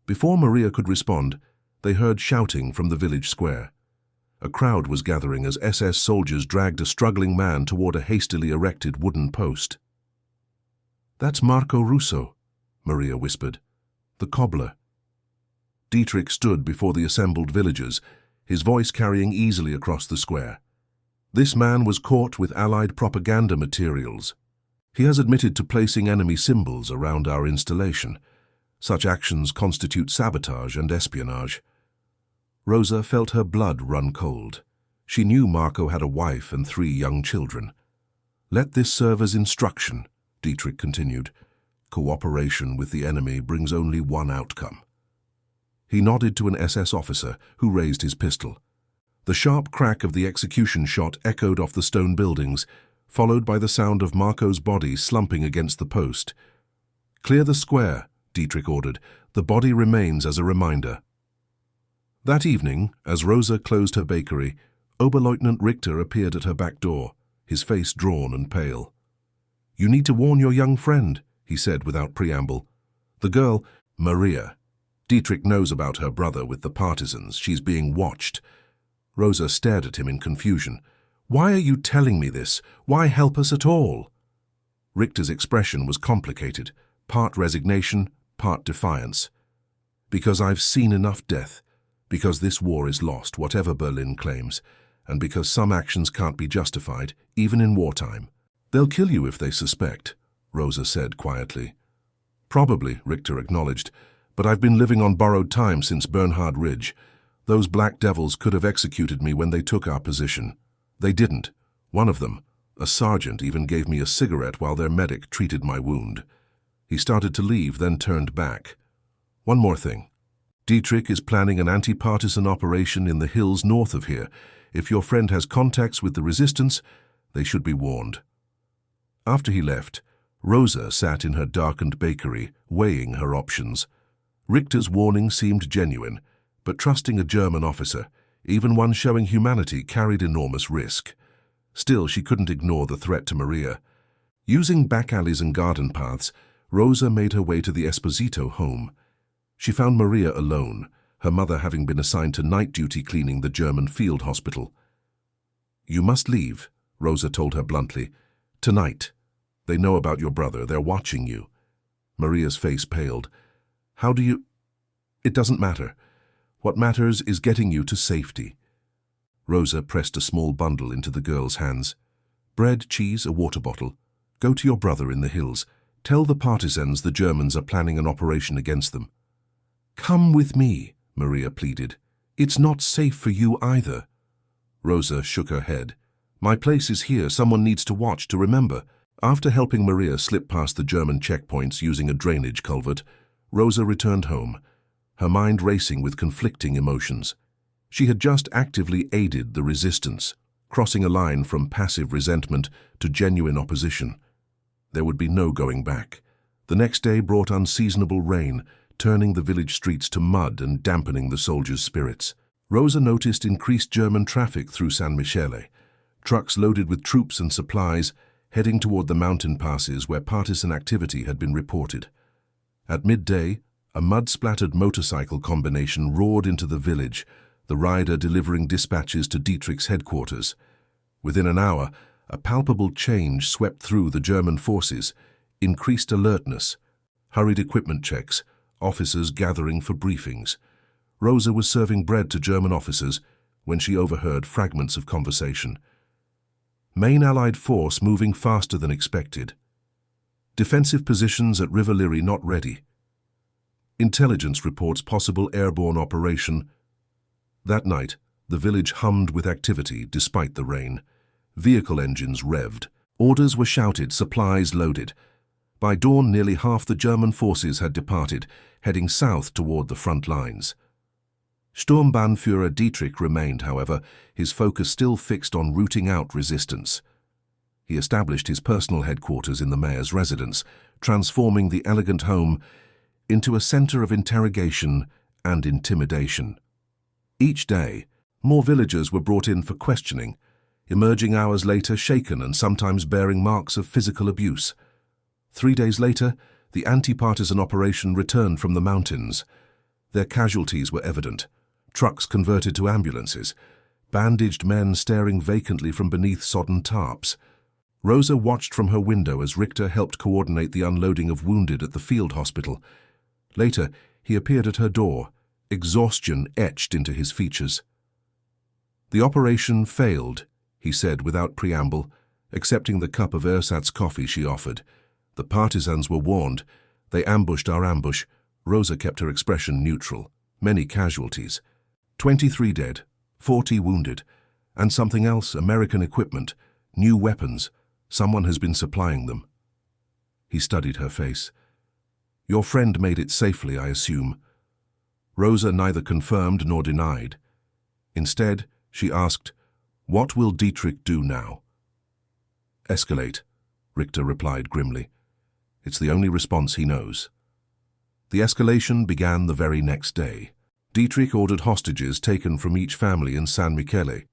Before Maria could respond, they heard shouting from the village square. A crowd was gathering as SS soldiers dragged a struggling man toward a hastily erected wooden post. "That's Marco Russo," Maria whispered. "The cobbler." Dietrich stood before the assembled villagers, his voice carrying easily across the square. "This man was caught with Allied propaganda materials. He has admitted to placing enemy symbols around our installation. Such actions constitute sabotage and espionage." Rosa felt her blood run cold. She knew Marco had a wife and 3 young children. "Let this serve as instruction," Dietrich continued. "Cooperation with the enemy brings only one outcome." He nodded to an SS officer who raised his pistol. The sharp crack of the execution shot echoed off the stone buildings, followed by the sound of Marco's body slumping against the post. "Clear the square," Dietrich ordered. "The body remains as a reminder." That evening, as Rosa closed her bakery, Oberleutnant Richter appeared at her back door, his face drawn and pale. "You need to warn your young friend," he said without preamble. "The girl, Maria. Dietrich knows about her brother with the partisans. She's being watched." Rosa stared at him in confusion. "Why are you telling me this? Why help us at all?" Richter's expression was complicated, part resignation, part defiance. "Because I've seen enough death. Because this war is lost, whatever Berlin claims, and because some actions can't be justified, even in wartime." "They'll kill you if they suspect," Rosa said quietly. "Probably," Richter acknowledged, "but I've been living on borrowed time since Bernhard Ridge. Those black devils could have executed me when they took our position. They didn't. One of them, a sergeant, even gave me a cigarette while their medic treated my wound." He started to leave, then turned back. "One more thing. Dietrich is planning an anti-partisan operation in the hills north of here. If your friend has contacts with the resistance, they should be warned." After he left, Rosa sat in her darkened bakery, weighing her options. Richter's warning seemed genuine, but trusting a German officer, even one showing humanity, carried enormous risk. Still, she couldn't ignore the threat to Maria. Using back alleys and garden paths, Rosa made her way to the Esposito home. She found Maria alone, her mother having been assigned to night duty cleaning the German field hospital. "You must leave," Rosa told her bluntly. "Tonight. They know about your brother. They're watching you." Maria's face paled. "How do you—" "It doesn't matter. What matters is getting you to safety." Rosa pressed a small bundle into the girl's hands. "Bread, cheese, a water bottle. Go to your brother in the hills. Tell the partisans the Germans are planning an operation against them." "Come with me," Maria pleaded. "It's not safe for you either." Rosa shook her head. "My place is here. Someone needs to watch, to remember." After helping Maria slip past the German checkpoints using a drainage culvert, Rosa returned home, her mind racing with conflicting emotions. She had just actively aided the resistance, crossing a line from passive resentment to genuine opposition. There would be no going back. The next day brought unseasonable rain, turning the village streets to mud and dampening the soldiers' spirits. Rosa noticed increased German traffic through San Michele, trucks loaded with troops and supplies heading toward the mountain passes where partisan activity had been reported. At midday, a mud-splattered motorcycle combination roared into the village, the rider delivering dispatches to Dietrich's headquarters. Within an hour, a palpable change swept through the German forces, increased alertness, hurried equipment checks, officers gathering for briefings. Rosa was serving bread to German officers when she overheard fragments of conversation. Main Allied force moving faster than expected. Defensive positions at River Liri not ready. Intelligence reports possible airborne operation. That night, the village hummed with activity despite the rain. Vehicle engines revved. Orders were shouted, supplies loaded. By dawn, nearly half the German forces had departed, heading south toward the front lines. Sturmbannführer Dietrich remained, however, his focus still fixed on rooting out resistance. He established his personal headquarters in the mayor's residence, transforming the elegant home into a center of interrogation and intimidation. Each day, more villagers were brought in for questioning, emerging hours later shaken and sometimes bearing marks of physical abuse. 3 days later, the anti-partisan operation returned from the mountains. Their casualties were evident. Trucks converted to ambulances, bandaged men staring vacantly from beneath sodden tarps. Rosa watched from her window as Richter helped coordinate the unloading of wounded at the field hospital. Later, he appeared at her door, exhaustion etched into his features. "The operation failed," he said without preamble, accepting the cup of ersatz coffee she offered. "The partisans were warned. They ambushed our ambush." Rosa kept her expression neutral. "Many casualties. 23 dead, 40 wounded. And something else, American equipment, new weapons. Someone has been supplying them." He studied her face. "Your friend made it safely, I assume." Rosa neither confirmed nor denied. Instead, she asked, "What will Dietrich do now?" "Escalate," Richter replied grimly. "It's the only response he knows." The escalation began the very next day. Dietrich ordered hostages taken from each family in San Michele,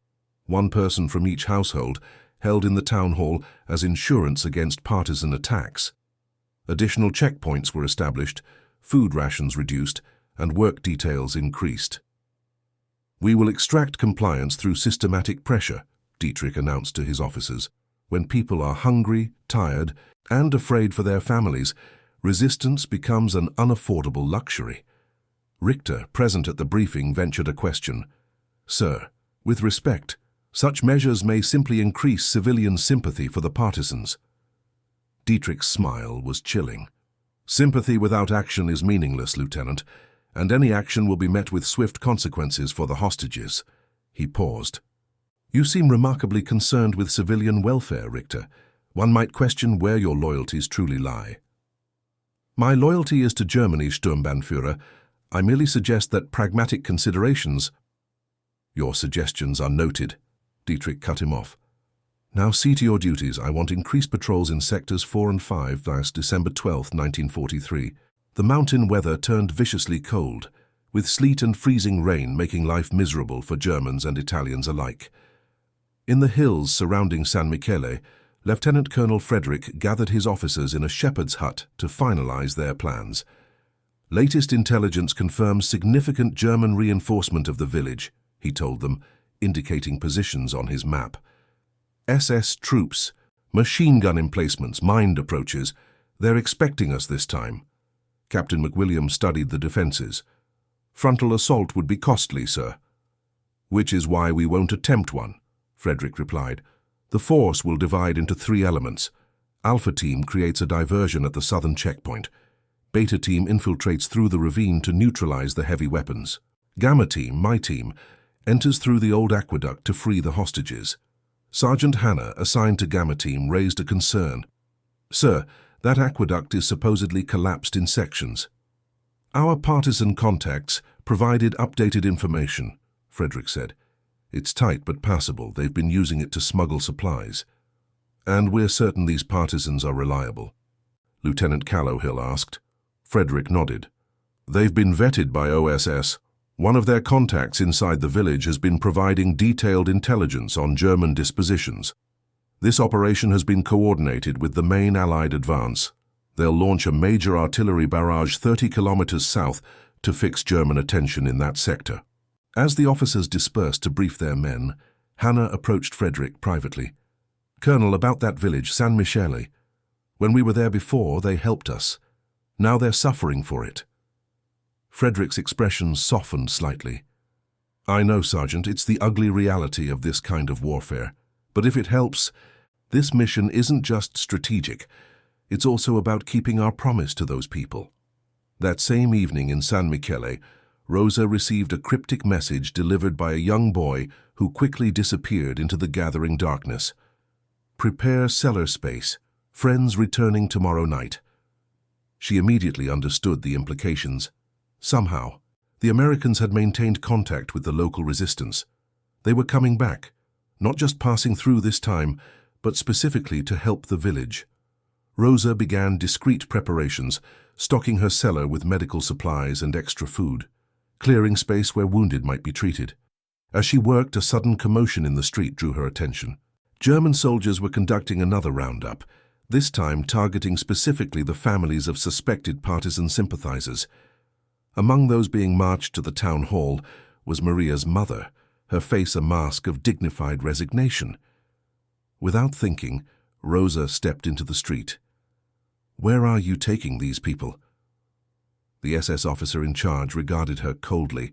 one person from each household held in the town hall as insurance against partisan attacks. Additional checkpoints were established, food rations reduced, and work details increased. "We will extract compliance through systematic pressure," Dietrich announced to his officers. "When people are hungry, tired, and afraid for their families, resistance becomes an unaffordable luxury." Richter, present at the briefing, ventured a question. "Sir, with respect, such measures may simply increase civilian sympathy for the partisans." Dietrich's smile was chilling. "Sympathy without action is meaningless, Lieutenant, and any action will be met with swift consequences for the hostages." He paused. "You seem remarkably concerned with civilian welfare, Richter. One might question where your loyalties truly lie." "My loyalty is to Germany, Sturmbannführer. I merely suggest that pragmatic considerations—" "Your suggestions are noted," Dietrich cut him off. "Now see to your duties. I want increased patrols in sectors 4 and 5 last December 12, 1943. The mountain weather turned viciously cold, with sleet and freezing rain making life miserable for Germans and Italians alike. In the hills surrounding San Michele, Lieutenant Colonel Frederick gathered his officers in a shepherd's hut to finalize their plans. Latest intelligence confirms significant German reinforcement of the village, he told them, indicating positions on his map. SS troops, machine gun emplacements, mined approaches. They're expecting us this time. Captain McWilliam studied the defenses. "Frontal assault would be costly, sir." "Which is why we won't attempt one," Frederick replied. "The force will divide into 3 elements. Alpha Team creates a diversion at the southern checkpoint. Beta Team infiltrates through the ravine to neutralize the heavy weapons. Gamma Team, my team, enters through the old aqueduct to free the hostages." Sergeant Hanna, assigned to Gamma Team, raised a concern. "Sir, that aqueduct is supposedly collapsed in sections." "Our partisan contacts provided updated information," Frederick said. "It's tight but passable. They've been using it to smuggle supplies." "And we're certain these partisans are reliable?" Lieutenant Callowhill asked. Frederick nodded. "They've been vetted by OSS. One of their contacts inside the village has been providing detailed intelligence on German dispositions. This operation has been coordinated with the main Allied advance. They'll launch a major artillery barrage 30 kilometers south to fix German attention in that sector." As the officers dispersed to brief their men, Hanna approached Frederick privately. "Colonel, about that village, San Michele. When we were there before, they helped us. Now they're suffering for it." Frederick's expression softened slightly. "I know, Sergeant, it's the ugly reality of this kind of warfare. But if it helps, this mission isn't just strategic. It's also about keeping our promise to those people." That same evening in San Michele, Rosa received a cryptic message delivered by a young boy who quickly disappeared into the gathering darkness. "Prepare cellar space. Friends returning tomorrow night." She immediately understood the implications. Somehow, The Americans had maintained contact with the local resistance. They were coming back, not just passing through this time, but specifically to help the village. Rosa began discreet preparations, stocking her cellar with medical supplies and extra food, clearing space where wounded might be treated. As she worked, a sudden commotion in the street drew her attention. German soldiers were conducting another roundup, this time targeting specifically the families of suspected partisan sympathizers. Among those being marched to the town hall was Maria's mother, her face a mask of dignified resignation. Without thinking, Rosa stepped into the street. "Where are you taking these people?" The SS officer in charge regarded her coldly.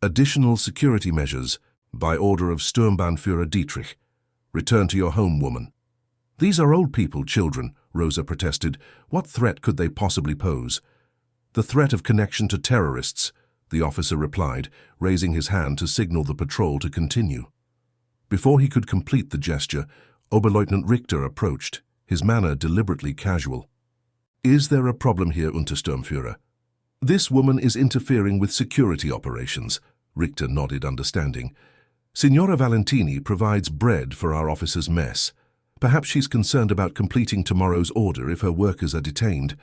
"Additional security measures, by order of Sturmbannführer Dietrich. Return to your home, woman." "These are old people, children," Rosa protested. "What threat could they possibly pose?" "The threat of connection to terrorists," the officer replied, raising his hand to signal the patrol to continue. Before he could complete the gesture, Oberleutnant Richter approached, his manner deliberately casual. "Is there a problem here, Untersturmführer?" "This woman is interfering with security operations," Richter nodded, understanding. "Signora Valentini provides bread for our officers' mess. Perhaps she's concerned about completing tomorrow's order if her workers are detained."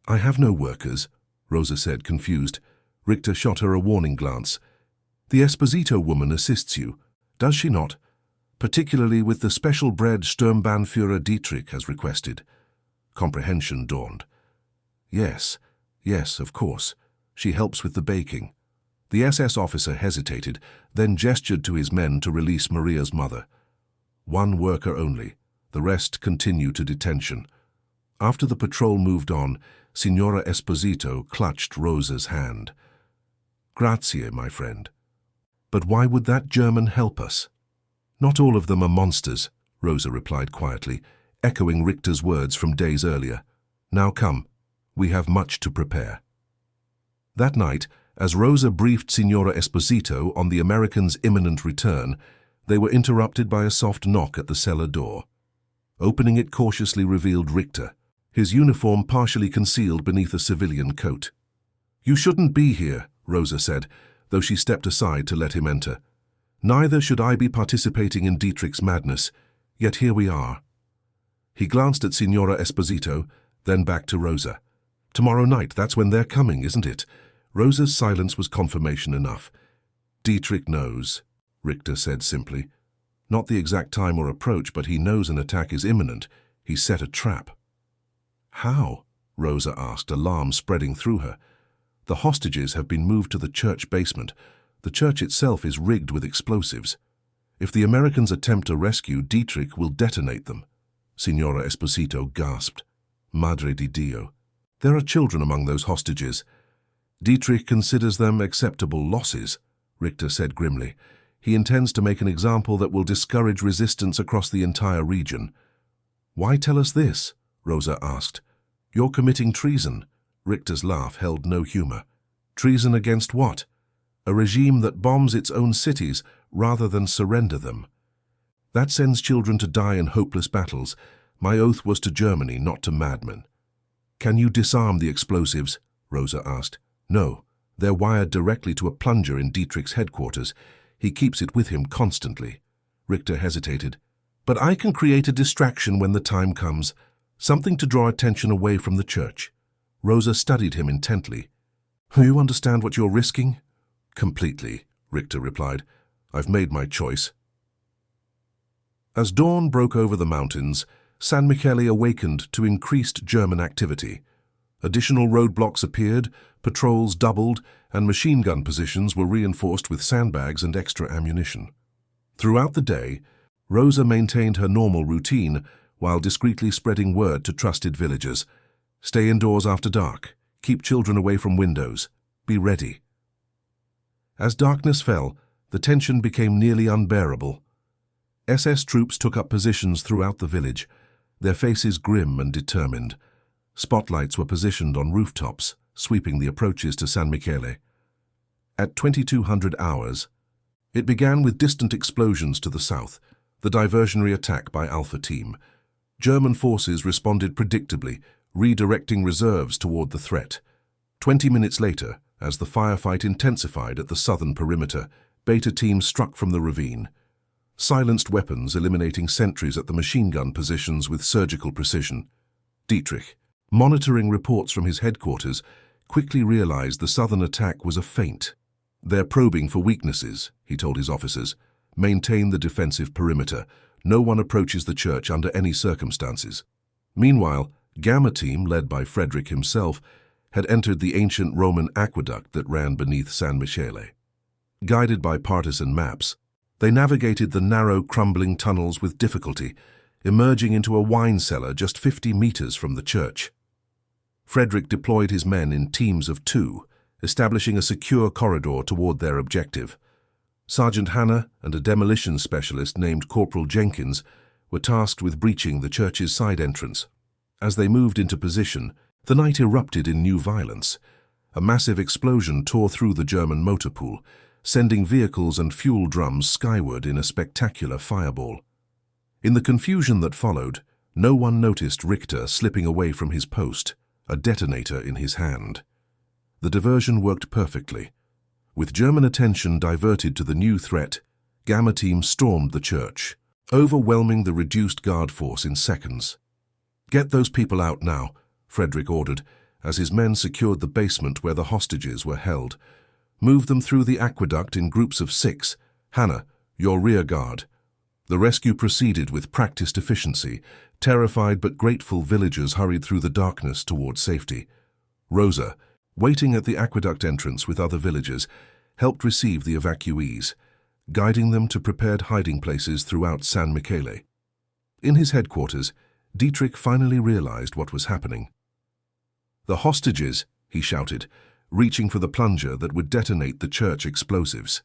"I have no workers," Rosa said, confused. Richter shot her a warning glance. "The Esposito woman assists you, does she not? Particularly with the special bread Sturmbannführer Dietrich has requested." Comprehension dawned. Yes, of course. She helps with the baking." The SS officer hesitated, then gestured to his men to release Maria's mother. One worker only. The rest continue to detention. After the patrol moved on, Signora Esposito clutched Rosa's hand. "Grazie, my friend." "But why would that German help us?" "Not all of them are monsters," Rosa replied quietly, echoing Richter's words from days earlier. "Now come, we have much to prepare." That night, as Rosa briefed Signora Esposito on the Americans' imminent return, they were interrupted by a soft knock at the cellar door. Opening it cautiously revealed Richter, his uniform partially concealed beneath a civilian coat. "You shouldn't be here," Rosa said, though she stepped aside to let him enter. "Neither should I be participating in Dietrich's madness, yet here we are." He glanced at Signora Esposito, then back to Rosa. "Tomorrow night, that's when they're coming, isn't it?" Rosa's silence was confirmation enough. "Dietrich knows," Richter said simply. "Not the exact time or approach, but he knows an attack is imminent. He set a trap." "How?" Rosa asked, alarm spreading through her. "The hostages have been moved to the church basement. The church itself is rigged with explosives. If the Americans attempt a rescue, Dietrich will detonate them." Signora Esposito gasped. "Madre di Dio. There are children among those hostages." "Dietrich considers them acceptable losses," Richter said grimly. "He intends to make an example that will discourage resistance across the entire region." "Why tell us this?" Rosa asked. "You're committing treason." Richter's laugh held no humor. "Treason against what?" "A regime that bombs its own cities rather than surrender them. That sends children to die in hopeless battles. My oath was to Germany, not to madmen." "Can you disarm the explosives?" Rosa asked. "No, they're wired directly to a plunger in Dietrich's headquarters. He keeps it with him constantly." Richter hesitated. "But I can create a distraction when the time comes, something to draw attention away from the church." Rosa studied him intently. "You understand what you're risking?" "Completely," Richter replied. "I've made my choice." As dawn broke over the mountains, San Michele awakened to increased German activity. Additional roadblocks appeared, patrols doubled, and machine gun positions were reinforced with sandbags and extra ammunition. Throughout the day, Rosa maintained her normal routine while discreetly spreading word to trusted villagers. Stay indoors after dark, keep children away from windows, be ready. As darkness fell, the tension became nearly unbearable. SS troops took up positions throughout the village, their faces grim and determined. Spotlights were positioned on rooftops, sweeping the approaches to San Michele. At 2200 hours, it began with distant explosions to the south, the diversionary attack by Alpha Team. German forces responded predictably, redirecting reserves toward the threat. 20 minutes later, As the firefight intensified at the southern perimeter, Beta teams struck from the ravine. Silenced weapons eliminating sentries at the machine gun positions with surgical precision. Dietrich, monitoring reports from his headquarters, quickly realized the southern attack was a feint. "They're probing for weaknesses," he told his officers. "Maintain the defensive perimeter. No one approaches the church under any circumstances." Meanwhile, Gamma Team, led by Frederick himself, had entered the ancient Roman aqueduct that ran beneath San Michele. Guided by partisan maps, they navigated the narrow, crumbling tunnels with difficulty, emerging into a wine cellar just 50 meters from the church. Frederick deployed his men in teams of 2, establishing a secure corridor toward their objective. Sergeant Hanna and a demolition specialist named Corporal Jenkins were tasked with breaching the church's side entrance. As they moved into position, the night erupted in new violence. A massive explosion tore through the German motor pool, sending vehicles and fuel drums skyward in a spectacular fireball. In the confusion that followed, no one noticed Richter slipping away from his post, a detonator in his hand. The diversion worked perfectly. With German attention diverted to the new threat, Gamma Team stormed the church, overwhelming the reduced guard force in seconds. "Get those people out now," Frederick ordered, as his men secured the basement where the hostages were held. "Move them through the aqueduct in groups of 6. Hanna, your rear guard." The rescue proceeded with practiced efficiency. Terrified but grateful villagers hurried through the darkness toward safety. Rosa, waiting at the aqueduct entrance with other villagers, helped receive the evacuees, guiding them to prepared hiding places throughout San Michele. In his headquarters, Dietrich finally realized what was happening. "The hostages," he shouted, reaching for the plunger that would detonate the church explosives.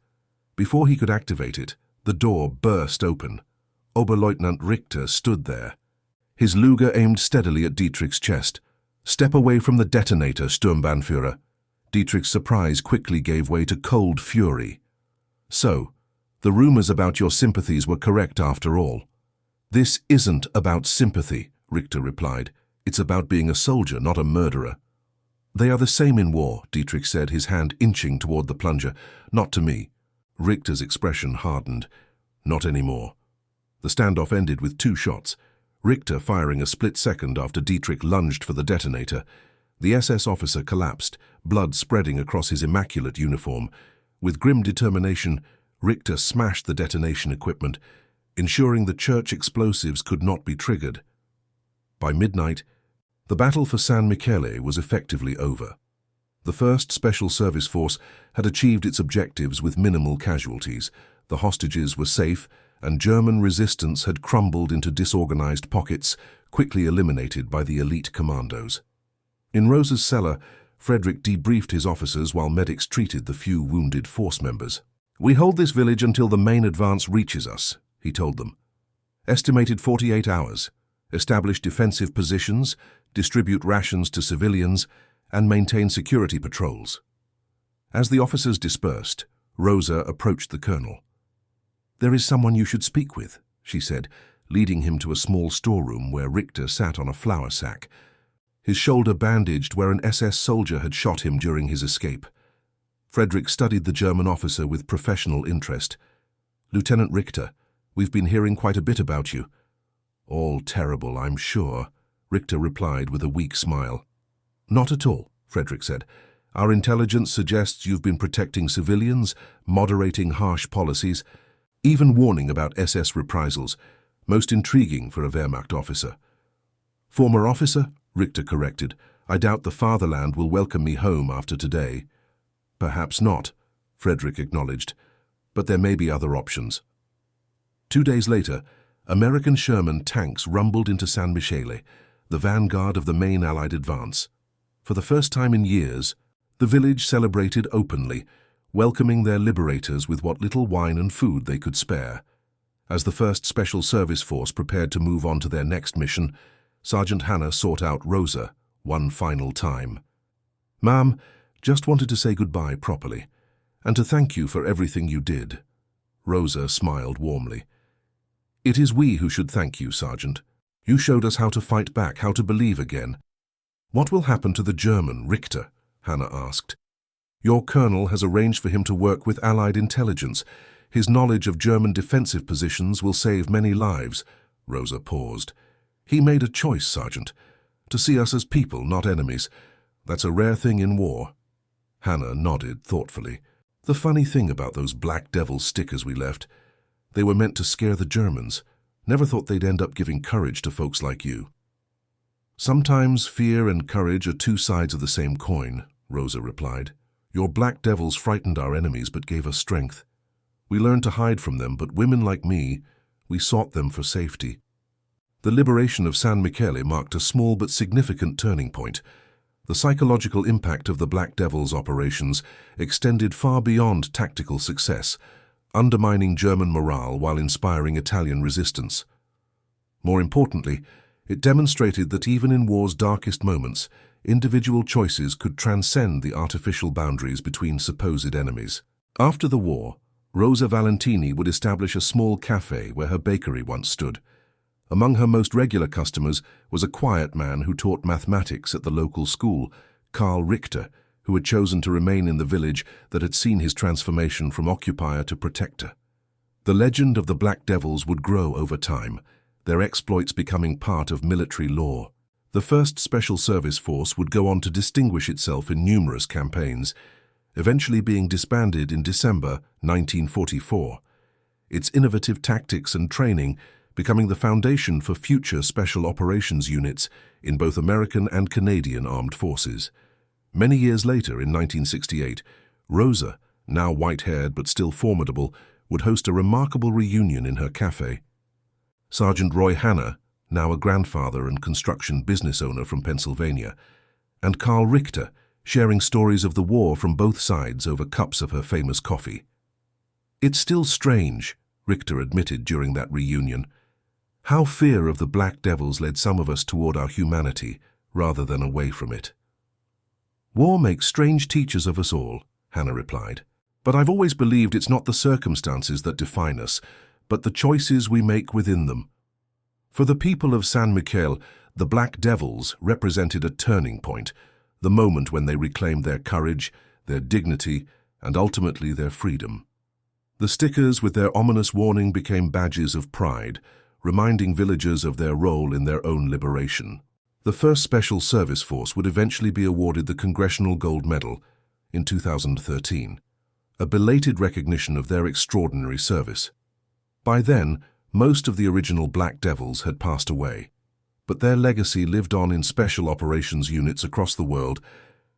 Before he could activate it, the door burst open. Oberleutnant Richter stood there. His Luger aimed steadily at Dietrich's chest. "Step away from the detonator, Sturmbannführer." Dietrich's surprise quickly gave way to cold fury. "So, the rumors about your sympathies were correct after all." "This isn't about sympathy," Richter replied. "It's about being a soldier, not a murderer." "They are the same in war," Dietrich said, his hand inching toward the plunger. "Not to me." Richter's expression hardened. "Not anymore." The standoff ended with 2 shots, Richter firing a split second after Dietrich lunged for the detonator. The SS officer collapsed, blood spreading across his immaculate uniform. With grim determination, Richter smashed the detonation equipment, ensuring the church explosives could not be triggered. By midnight, the battle for San Michele was effectively over. The 1st Special Service Force had achieved its objectives with minimal casualties. The hostages were safe, and German resistance had crumbled into disorganized pockets, quickly eliminated by the elite commandos. In Rosa's cellar, Frederick debriefed his officers while medics treated the few wounded force members. "We hold this village until the main advance reaches us," he told them. "Estimated 48 hours. Establish defensive positions, distribute rations to civilians, and maintain security patrols." As the officers dispersed, Rosa approached the colonel. "There is someone you should speak with," she said, leading him to a small storeroom where Richter sat on a flour sack, his shoulder bandaged where an SS soldier had shot him during his escape. Frederick studied the German officer with professional interest. "Lieutenant Richter, we've been hearing quite a bit about you." "All terrible, I'm sure," Richter replied with a weak smile. "Not at all," Frederick said. "Our intelligence suggests you've been protecting civilians, moderating harsh policies, even warning about SS reprisals. Most intriguing for a Wehrmacht officer." "Former officer?" Richter corrected. "I doubt the fatherland will welcome me home after today." "Perhaps not," Frederick acknowledged, "but there may be other options." 2 days later, American Sherman tanks rumbled into San Michele, the vanguard of the main Allied advance. For the first time in years, the village celebrated openly, welcoming their liberators with what little wine and food they could spare. As the 1st Special Service Force prepared to move on to their next mission, Sergeant Hanna sought out Rosa one final time. "Ma'am, just wanted to say goodbye properly, and to thank you for everything you did." Rosa smiled warmly. "It is we who should thank you, Sergeant. You showed us how to fight back, how to believe again." "What will happen to the German, Richter?" Hanna asked. Your colonel has arranged for him to work with Allied intelligence. His knowledge of German defensive positions will save many lives." Rosa paused. "He made a choice, Sergeant, to see us as people, not enemies. That's a rare thing in war." Hannah nodded thoughtfully. "The funny thing about those Black Devil stickers we left, they were meant to scare the Germans. Never thought they'd end up giving courage to folks like you." "Sometimes fear and courage are two sides of the same coin," Rosa replied. "Your Black Devils frightened our enemies but gave us strength. We learned to hide from them, but women like me, we sought them for safety." The liberation of San Michele marked a small but significant turning point. The psychological impact of the Black Devils' operations extended far beyond tactical success, undermining German morale while inspiring Italian resistance. More importantly, it demonstrated that even in war's darkest moments, individual choices could transcend the artificial boundaries between supposed enemies. After the war, Rosa Valentini would establish a small cafe where her bakery once stood. Among her most regular customers was a quiet man who taught mathematics at the local school, Karl Richter, who had chosen to remain in the village that had seen his transformation from occupier to protector. The legend of the Black Devils would grow over time, their exploits becoming part of military lore. The 1st Special Service Force would go on to distinguish itself in numerous campaigns, eventually being disbanded in December 1944. Its innovative tactics and training becoming the foundation for future special operations units in both American and Canadian armed forces. Many years later, in 1968, Rosa, now white-haired but still formidable, would host a remarkable reunion in her cafe. Sergeant Roy Hannah, now a grandfather and construction business owner from Pennsylvania, and Karl Richter, sharing stories of the war from both sides over cups of her famous coffee. "It's still strange," Richter admitted during that reunion, "how fear of the Black Devils led some of us toward our humanity rather than away from it." "War makes strange teachers of us all," Hannah replied. "But I've always believed it's not the circumstances that define us, but the choices we make within them." For the people of San Michele, the Black Devils represented a turning point, the moment when they reclaimed their courage, their dignity, and ultimately their freedom. The stickers with their ominous warning became badges of pride, reminding villagers of their role in their own liberation. The 1st Special Service Force would eventually be awarded the Congressional Gold Medal in 2013, a belated recognition of their extraordinary service. By then, most of the original Black Devils had passed away, but their legacy lived on in special operations units across the world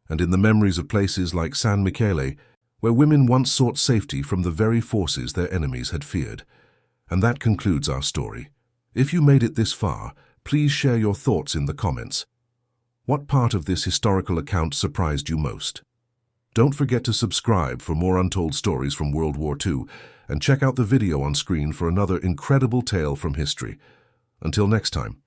and in the memories of places like San Michele, where women once sought safety from the very forces their enemies had feared. And that concludes our story. If you made it this far, please share your thoughts in the comments. What part of this historical account surprised you most? Don't forget to subscribe for more untold stories from World War II, and check out the video on screen for another incredible tale from history. Until next time.